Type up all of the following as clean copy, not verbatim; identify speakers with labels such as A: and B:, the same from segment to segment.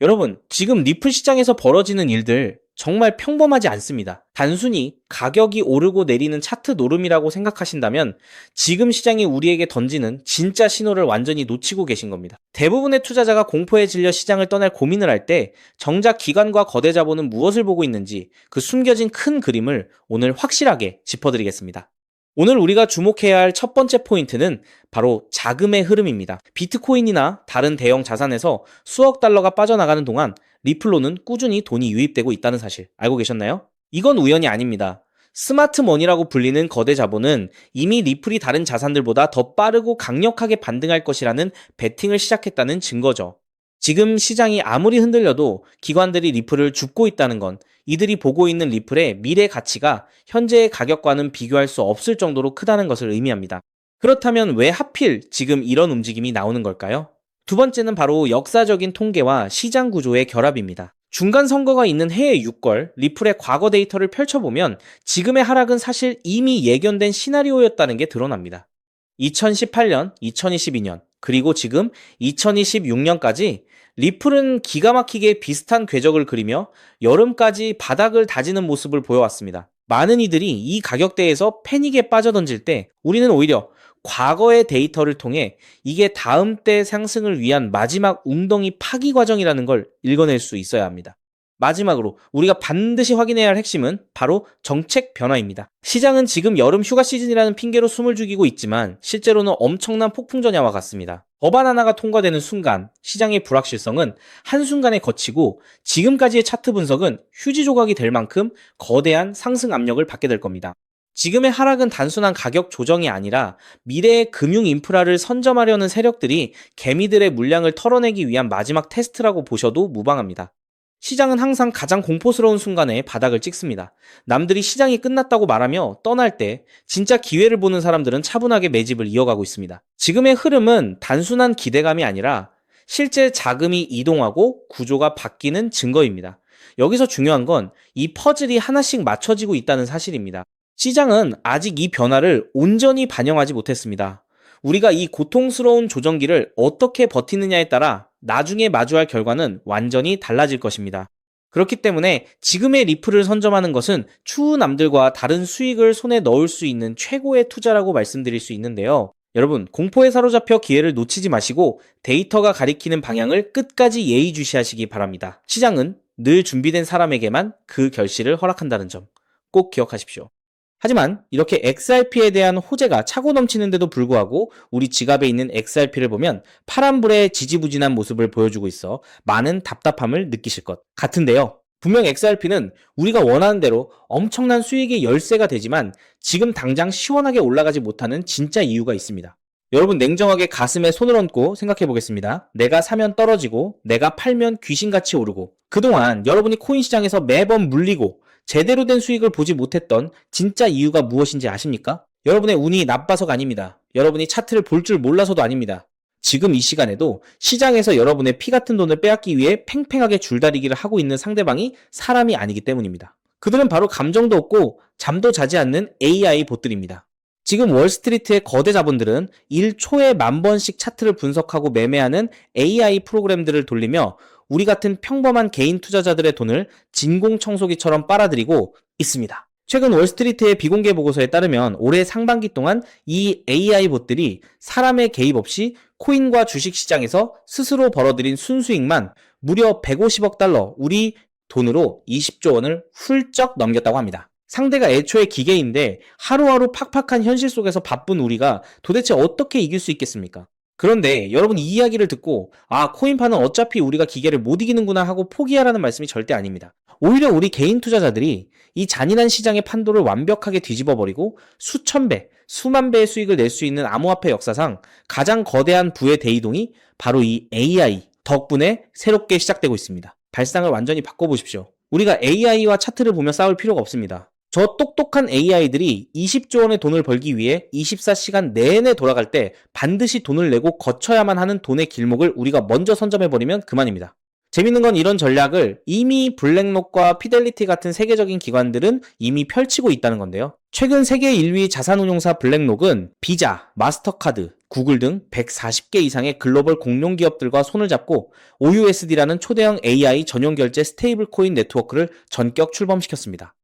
A: 여러분, 지금 리플 시장에서 벌어지는 일들 정말 평범하지 않습니다. 단순히 가격이 오르고 내리는 차트 노름이라고 생각하신다면 지금 시장이 우리에게 던지는 진짜 신호를 완전히 놓치고 계신 겁니다. 대부분의 투자자가 공포에 질려 시장을 떠날 고민을 할 때 정작 기관과 거대 자본은 무엇을 보고 있는지 그 숨겨진 큰 그림을 오늘 확실하게 짚어드리겠습니다. 오늘 우리가 주목해야 할 첫 번째 포인트는 바로 자금의 흐름입니다. 비트코인이나 다른 대형 자산에서 수억 달러가 빠져나가는 동안 리플로는 꾸준히 돈이 유입되고 있다는 사실 알고 계셨나요? 이건 우연이 아닙니다. 스마트 머니라고 불리는 거대 자본은 이미 리플이 다른 자산들보다 더 빠르고 강력하게 반등할 것이라는 베팅을 시작했다는 증거죠. 지금 시장이 아무리 흔들려도 기관들이 리플을 줍고 있다는 건 이들이 보고 있는 리플의 미래 가치가 현재의 가격과는 비교할 수 없을 정도로 크다는 것을 의미합니다. 그렇다면 왜 하필 지금 이런 움직임이 나오는 걸까요? 두 번째는 바로 역사적인 통계와 시장 구조의 결합입니다. 중간 선거가 있는 해의 6월 리플의 과거 데이터를 펼쳐보면 지금의 하락은 사실 이미 예견된 시나리오였다는 게 드러납니다. 2018년, 2022년, 그리고 지금 2026년까지 리플은 기가 막히게 비슷한 궤적을 그리며 여름까지 바닥을 다지는 모습을 보여왔습니다. 많은 이들이 이 가격대에서 패닉에 빠져던질 때 우리는 오히려 과거의 데이터를 통해 이게 다음 때 상승을 위한 마지막 웅덩이 파기 과정이라는 걸 읽어낼 수 있어야 합니다. 마지막으로 우리가 반드시 확인해야 할 핵심은 바로 정책 변화입니다. 시장은 지금 여름 휴가 시즌이라는 핑계로 숨을 죽이고 있지만 실제로는 엄청난 폭풍 전야와 같습니다. 법안 하나가 통과되는 순간 시장의 불확실성은 한순간에 거치고 지금까지의 차트 분석은 휴지 조각이 될 만큼 거대한 상승 압력을 받게 될 겁니다. 지금의 하락은 단순한 가격 조정이 아니라 미래의 금융 인프라를 선점하려는 세력들이 개미들의 물량을 털어내기 위한 마지막 테스트라고 보셔도 무방합니다. 시장은 항상 가장 공포스러운 순간에 바닥을 찍습니다. 남들이 시장이 끝났다고 말하며 떠날 때 진짜 기회를 보는 사람들은 차분하게 매집을 이어가고 있습니다. 지금의 흐름은 단순한 기대감이 아니라 실제 자금이 이동하고 구조가 바뀌는 증거입니다. 여기서 중요한 건 이 퍼즐이 하나씩 맞춰지고 있다는 사실입니다. 시장은 아직 이 변화를 온전히 반영하지 못했습니다. 우리가 이 고통스러운 조정기를 어떻게 버티느냐에 따라 나중에 마주할 결과는 완전히 달라질 것입니다. 그렇기 때문에 지금의 리플을 선점하는 것은 추후 남들과 다른 수익을 손에 넣을 수 있는 최고의 투자라고 말씀드릴 수 있는데요. 여러분, 공포에 사로잡혀 기회를 놓치지 마시고 데이터가 가리키는 방향을 끝까지 예의주시하시기 바랍니다. 시장은 늘 준비된 사람에게만 그 결실을 허락한다는 점 꼭 기억하십시오. 하지만 이렇게 XRP에 대한 호재가 차고 넘치는데도 불구하고 우리 지갑에 있는 XRP를 보면 파란불의 지지부진한 모습을 보여주고 있어 많은 답답함을 느끼실 것 같은데요. 분명 XRP는 우리가 원하는 대로 엄청난 수익의 열쇠가 되지만 지금 당장 시원하게 올라가지 못하는 진짜 이유가 있습니다. 여러분, 냉정하게 가슴에 손을 얹고 생각해 보겠습니다. 내가 사면 떨어지고 내가 팔면 귀신같이 오르고 그동안 여러분이 코인 시장에서 매번 물리고 제대로 된 수익을 보지 못했던 진짜 이유가 무엇인지 아십니까? 여러분의 운이 나빠서가 아닙니다. 여러분이 차트를 볼 줄 몰라서도 아닙니다. 지금 이 시간에도 시장에서 여러분의 피 같은 돈을 빼앗기 위해 팽팽하게 줄다리기를 하고 있는 상대방이 사람이 아니기 때문입니다. 그들은 바로 감정도 없고 잠도 자지 않는 AI 봇들입니다. 지금 월스트리트의 거대 자본들은 1초에 10,000번씩 차트를 분석하고 매매하는 AI 프로그램들을 돌리며 우리 같은 평범한 개인 투자자들의 돈을 진공청소기처럼 빨아들이고 있습니다. 최근 월스트리트의 비공개 보고서에 따르면 올해 상반기 동안 이 AI 봇들이 사람의 개입 없이 코인과 주식 시장에서 스스로 벌어들인 순수익만 무려 150억 달러, 우리 돈으로 20조 원을 훌쩍 넘겼다고 합니다. 상대가 애초에 기계인데 하루하루 팍팍한 현실 속에서 바쁜 우리가 도대체 어떻게 이길 수 있겠습니까? 그런데 여러분, 이 이야기를 듣고 코인파는 어차피 우리가 기계를 못 이기는구나 하고 포기하라는 말씀이 절대 아닙니다. 오히려 우리 개인 투자자들이 이 잔인한 시장의 판도를 완벽하게 뒤집어버리고 수천 배, 수만 배의 수익을 낼 수 있는 암호화폐 역사상 가장 거대한 부의 대이동이 바로 이 AI 덕분에 새롭게 시작되고 있습니다. 발상을 완전히 바꿔보십시오. 우리가 AI와 차트를 보며 싸울 필요가 없습니다. 저 똑똑한 AI들이 20조 원의 돈을 벌기 위해 24시간 내내 돌아갈 때 반드시 돈을 내고 거쳐야만 하는 돈의 길목을 우리가 먼저 선점해버리면 그만입니다. 재밌는 건 이런 전략을 이미 블랙록과 피델리티 같은 세계적인 기관들은 이미 펼치고 있다는 건데요. 최근 세계 1위 자산운용사 블랙록은 비자, 마스터카드, 구글 등 140개 이상의 글로벌 공룡 기업들과 손을 잡고 OUSD라는 초대형 AI 전용 결제 스테이블 코인 네트워크를 전격 출범시켰습니다.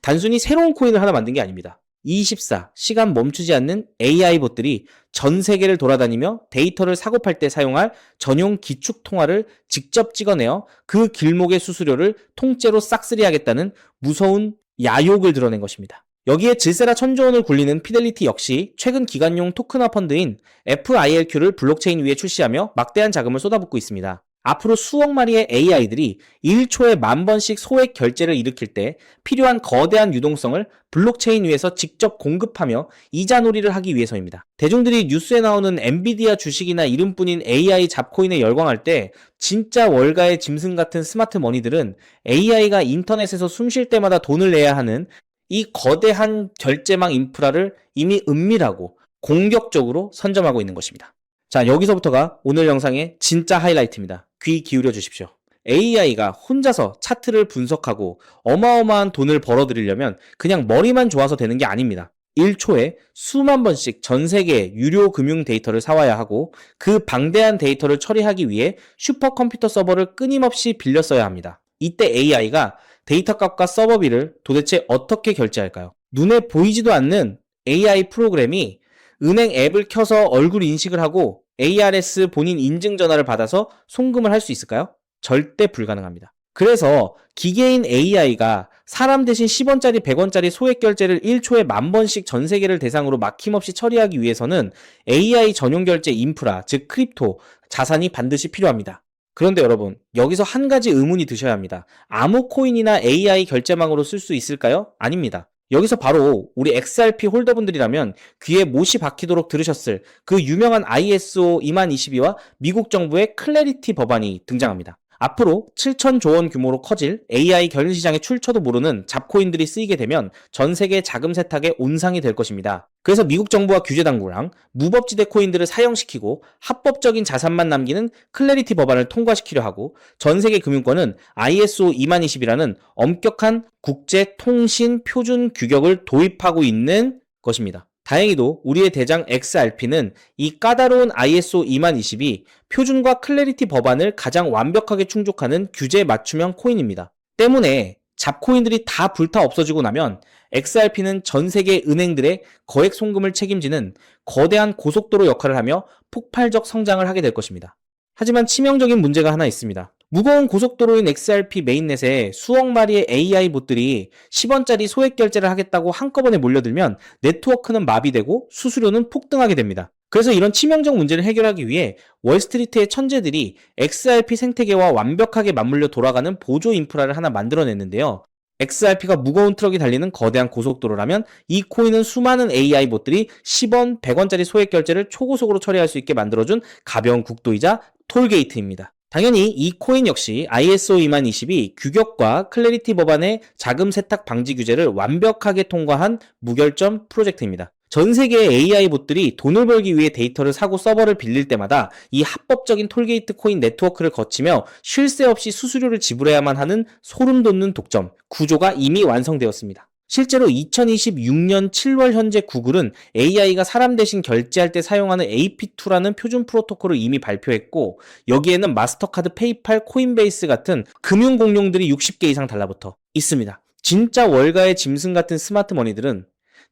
A: 단순히 새로운 코인을 하나 만든 게 아닙니다. 24 시간 멈추지 않는 AI 봇들이 전 세계를 돌아다니며 데이터를 사고 팔 때 사용할 전용 기축 통화를 직접 찍어내어 그 길목의 수수료를 통째로 싹쓸이 하겠다는 무서운 야욕을 드러낸 것입니다. 여기에 질세라 천조 원을 굴리는 피델리티 역시 최근 기관용 토큰화 펀드인 FILQ를 블록체인 위에 출시하며 막대한 자금을 쏟아붓고 있습니다. 앞으로 수억 마리의 AI들이 1초에 10,000번씩 소액 결제를 일으킬 때 필요한 거대한 유동성을 블록체인 위에서 직접 공급하며 이자놀이를 하기 위해서입니다. 대중들이 뉴스에 나오는 엔비디아 주식이나 이름뿐인 AI 잡코인에 열광할 때 진짜 월가의 짐승 같은 스마트 머니들은 AI가 인터넷에서 숨 쉴 때마다 돈을 내야 하는 이 거대한 결제망 인프라를 이미 은밀하고 공격적으로 선점하고 있는 것입니다. 자, 여기서부터가 오늘 영상의 진짜 하이라이트입니다. 귀 기울여 주십시오. AI가 혼자서 차트를 분석하고 어마어마한 돈을 벌어들이려면 그냥 머리만 좋아서 되는 게 아닙니다. 1초에 수만 번씩 전 세계의 유료 금융 데이터를 사와야 하고 그 방대한 데이터를 처리하기 위해 슈퍼컴퓨터 서버를 끊임없이 빌려 써야 합니다. 이때 AI가 데이터 값과 서버비를 도대체 어떻게 결제할까요? 눈에 보이지도 않는 AI 프로그램이 은행 앱을 켜서 얼굴 인식을 하고 ARS 본인 인증 전화를 받아서 송금을 할 수 있을까요? 절대 불가능합니다. 그래서 기계인 AI가 사람 대신 10원짜리 100원짜리 소액 결제를 1초에 10,000번씩 전 세계를 대상으로 막힘없이 처리하기 위해서는 AI 전용 결제 인프라, 즉 크립토, 자산이 반드시 필요합니다. 그런데 여러분, 여기서 한 가지 의문이 드셔야 합니다. 아무 코인이나 AI 결제망으로 쓸 수 있을까요? 아닙니다. 여기서 바로 우리 XRP 홀더분들이라면 귀에 못이 박히도록 들으셨을 그 유명한 ISO 20022와 미국 정부의 클래리티 법안이 등장합니다. 앞으로 7,000조 원 규모로 커질 AI 결제 시장의 출처도 모르는 잡코인들이 쓰이게 되면 전 세계 자금 세탁의 온상이 될 것입니다. 그래서 미국 정부와 규제 당국랑 무법지대 코인들을 사형시키고 합법적인 자산만 남기는 클래리티 법안을 통과시키려 하고 전 세계 금융권은 ISO 20022라는 엄격한 국제 통신 표준 규격을 도입하고 있는 것입니다. 다행히도 우리의 대장 XRP는 이 까다로운 ISO 20022 표준과 클래리티 법안을 가장 완벽하게 충족하는 규제 맞춤형 코인입니다. 때문에 잡코인들이 다 불타 없어지고 나면 XRP는 전 세계 은행들의 거액 송금을 책임지는 거대한 고속도로 역할을 하며 폭발적 성장을 하게 될 것입니다. 하지만 치명적인 문제가 하나 있습니다. 무거운 고속도로인 XRP 메인넷에 수억 마리의 AI 봇들이 10원짜리 소액 결제를 하겠다고 한꺼번에 몰려들면 네트워크는 마비되고 수수료는 폭등하게 됩니다. 그래서 이런 치명적 문제를 해결하기 위해 월스트리트의 천재들이 XRP 생태계와 완벽하게 맞물려 돌아가는 보조 인프라를 하나 만들어냈는데요. XRP가 무거운 트럭이 달리는 거대한 고속도로라면 이 코인은 수많은 AI 봇들이 10원, 100원짜리 소액 결제를 초고속으로 처리할 수 있게 만들어준 가벼운 국도이자 톨게이트입니다. 당연히 이 코인 역시 ISO 20022 규격과 클래리티 법안의 자금 세탁 방지 규제를 완벽하게 통과한 무결점 프로젝트입니다. 전 세계의 AI 봇들이 돈을 벌기 위해 데이터를 사고 서버를 빌릴 때마다 이 합법적인 톨게이트 코인 네트워크를 거치며 쉴 새 없이 수수료를 지불해야만 하는 소름 돋는 독점, 구조가 이미 완성되었습니다. 실제로 2026년 7월 현재 구글은 AI가 사람 대신 결제할 때 사용하는 AP2라는 표준 프로토콜을 이미 발표했고 여기에는 마스터카드, 페이팔, 코인베이스 같은 금융 공룡들이 60개 이상 달라붙어 있습니다. 진짜 월가의 짐승 같은 스마트 머니들은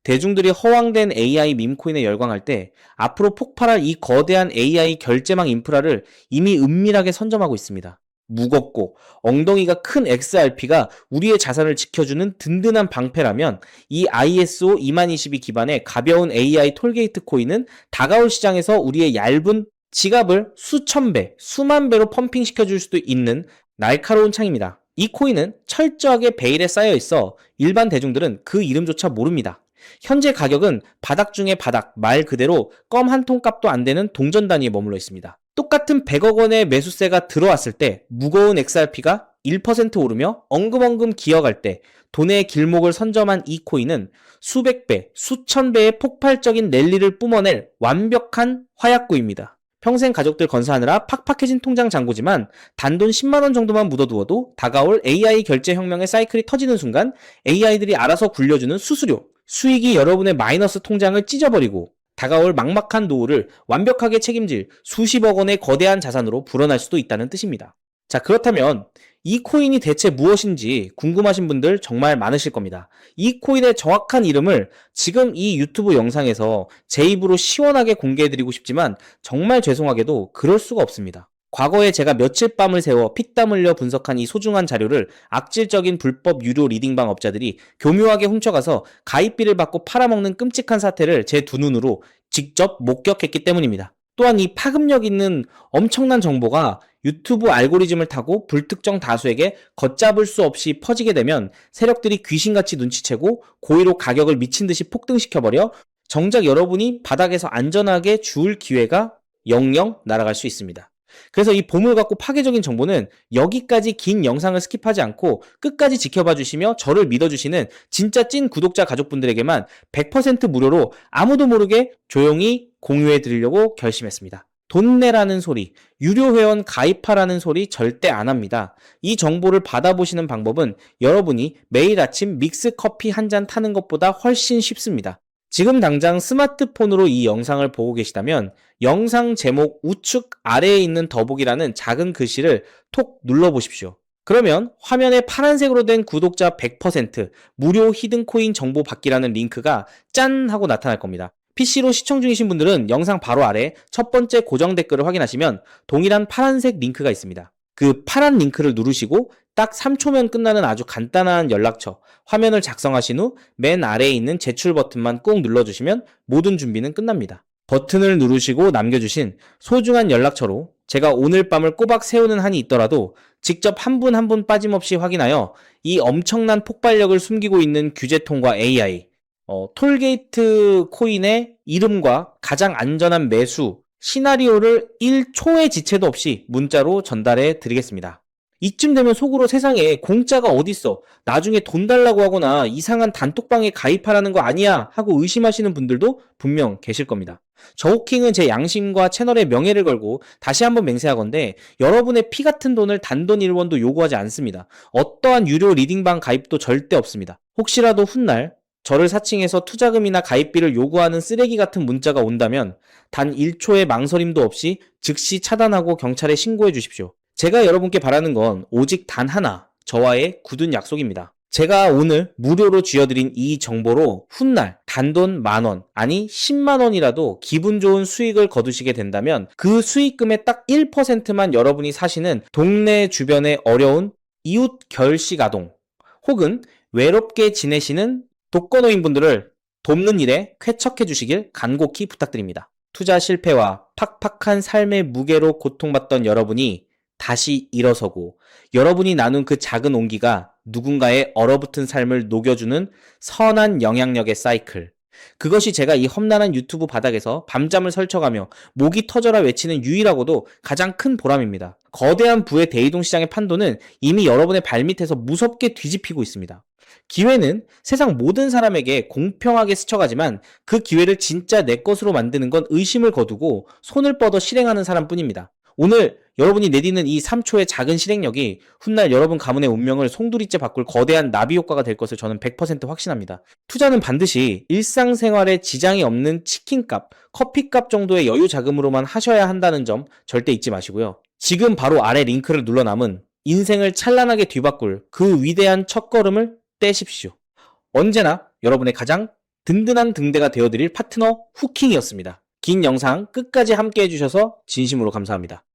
A: 대중들이 허황된 AI 밈코인에 열광할 때 앞으로 폭발할 이 거대한 AI 결제망 인프라를 이미 은밀하게 선점하고 있습니다. 무겁고 엉덩이가 큰 XRP가 우리의 자산을 지켜주는 든든한 방패라면 이 ISO 20022 기반의 가벼운 AI 톨게이트 코인은 다가올 시장에서 우리의 얇은 지갑을 수천 배, 수만 배로 펌핑시켜줄 수도 있는 날카로운 창입니다. 이 코인은 철저하게 베일에 쌓여 있어 일반 대중들은 그 이름조차 모릅니다. 현재 가격은 바닥 중에 바닥, 말 그대로 껌 한 통 값도 안 되는 동전 단위에 머물러 있습니다. 똑같은 100억 원의 매수세가 들어왔을 때 무거운 XRP가 1% 오르며 엉금엉금 기어갈 때 돈의 길목을 선점한 이 코인은 수백 배, 수천 배의 폭발적인 랠리를 뿜어낼 완벽한 화약구입니다. 평생 가족들 건사하느라 팍팍해진 통장 잔고지만 단돈 10만 원 정도만 묻어두어도 다가올 AI 결제 혁명의 사이클이 터지는 순간 AI들이 알아서 굴려주는 수수료, 수익이 여러분의 마이너스 통장을 찢어버리고 다가올 막막한 노후를 완벽하게 책임질 수십억 원의 거대한 자산으로 불어날 수도 있다는 뜻입니다. 자, 그렇다면 이 코인이 대체 무엇인지 궁금하신 분들 정말 많으실 겁니다. 이 코인의 정확한 이름을 지금 이 유튜브 영상에서 제 입으로 시원하게 공개해드리고 싶지만 정말 죄송하게도 그럴 수가 없습니다. 과거에 제가 며칠 밤을 새워 피땀 흘려 분석한 이 소중한 자료를 악질적인 불법 유료 리딩방 업자들이 교묘하게 훔쳐가서 가입비를 받고 팔아먹는 끔찍한 사태를 제 두 눈으로 직접 목격했기 때문입니다. 또한 이 파급력 있는 엄청난 정보가 유튜브 알고리즘을 타고 불특정 다수에게 걷잡을 수 없이 퍼지게 되면 세력들이 귀신같이 눈치채고 고의로 가격을 미친 듯이 폭등시켜버려 정작 여러분이 바닥에서 안전하게 주울 기회가 영영 날아갈 수 있습니다. 그래서 이 보물 같고 파괴적인 정보는 여기까지 긴 영상을 스킵하지 않고 끝까지 지켜봐 주시며 저를 믿어주시는 진짜 찐 구독자 가족분들에게만 100% 무료로 아무도 모르게 조용히 공유해 드리려고 결심했습니다. 돈 내라는 소리, 유료 회원 가입하라는 소리 절대 안 합니다. 이 정보를 받아보시는 방법은 여러분이 매일 아침 믹스 커피 한 잔 타는 것보다 훨씬 쉽습니다. 지금 당장 스마트폰으로 이 영상을 보고 계시다면 영상 제목 우측 아래에 있는 더보기라는 작은 글씨를 톡 눌러보십시오. 그러면 화면에 파란색으로 된 구독자 100% 무료 히든코인 정보 받기라는 링크가 짠 하고 나타날 겁니다. PC로 시청 중이신 분들은 영상 바로 아래 첫 번째 고정 댓글을 확인하시면 동일한 파란색 링크가 있습니다. 그 파란 링크를 누르시고 딱 3초면 끝나는 아주 간단한 연락처, 화면을 작성하신 후 맨 아래에 있는 제출 버튼만 꾹 눌러주시면 모든 준비는 끝납니다. 버튼을 누르시고 남겨주신 소중한 연락처로 제가 오늘 밤을 꼬박 세우는 한이 있더라도 직접 한 분 한 분 빠짐없이 확인하여 이 엄청난 폭발력을 숨기고 있는 규제통과 AI, 톨게이트 코인의 이름과 가장 안전한 매수, 시나리오를 1초의 지체도 없이 문자로 전달해 드리겠습니다. 이쯤 되면 속으로 세상에 공짜가 어딨어, 나중에 돈 달라고 하거나 이상한 단톡방에 가입하라는 거 아니야 하고 의심하시는 분들도 분명 계실 겁니다. 저호킹은 제 양심과 채널의 명예를 걸고 다시 한번 맹세하건대 여러분의 피 같은 돈을 단돈 1원도 요구하지 않습니다. 어떠한 유료 리딩방 가입도 절대 없습니다. 혹시라도 훗날 저를 사칭해서 투자금이나 가입비를 요구하는 쓰레기 같은 문자가 온다면 단 1초의 망설임도 없이 즉시 차단하고 경찰에 신고해 주십시오. 제가 여러분께 바라는 건 오직 단 하나, 저와의 굳은 약속입니다. 제가 오늘 무료로 쥐어드린 이 정보로 훗날 단돈 10,000원, 아니 100,000원이라도 기분 좋은 수익을 거두시게 된다면 그 수익금의 딱 1%만 여러분이 사시는 동네 주변의 어려운 이웃 결식 아동 혹은 외롭게 지내시는 독거노인분들을 돕는 일에 쾌척해 주시길 간곡히 부탁드립니다. 투자 실패와 팍팍한 삶의 무게로 고통받던 여러분이 다시 일어서고 여러분이 나눈 그 작은 온기가 누군가의 얼어붙은 삶을 녹여주는 선한 영향력의 사이클. 그것이 제가 이 험난한 유튜브 바닥에서 밤잠을 설쳐가며 목이 터져라 외치는 유일하고도 가장 큰 보람입니다. 거대한 부의 대이동 시장의 판도는 이미 여러분의 발밑에서 무섭게 뒤집히고 있습니다. 기회는 세상 모든 사람에게 공평하게 스쳐가지만 그 기회를 진짜 내 것으로 만드는 건 의심을 거두고 손을 뻗어 실행하는 사람뿐입니다. 오늘 여러분이 내디는 이 3초의 작은 실행력이 훗날 여러분 가문의 운명을 송두리째 바꿀 거대한 나비 효과가 될 것을 저는 100% 확신합니다. 투자는 반드시 일상생활에 지장이 없는 치킨값, 커피값 정도의 여유 자금으로만 하셔야 한다는 점 절대 잊지 마시고요. 지금 바로 아래 링크를 눌러 남은 인생을 찬란하게 뒤바꿀 그 위대한 첫걸음을 떼십시오. 언제나 여러분의 가장 든든한 등대가 되어드릴 파트너 후킹이었습니다. 긴 영상 끝까지 함께 해주셔서 진심으로 감사합니다.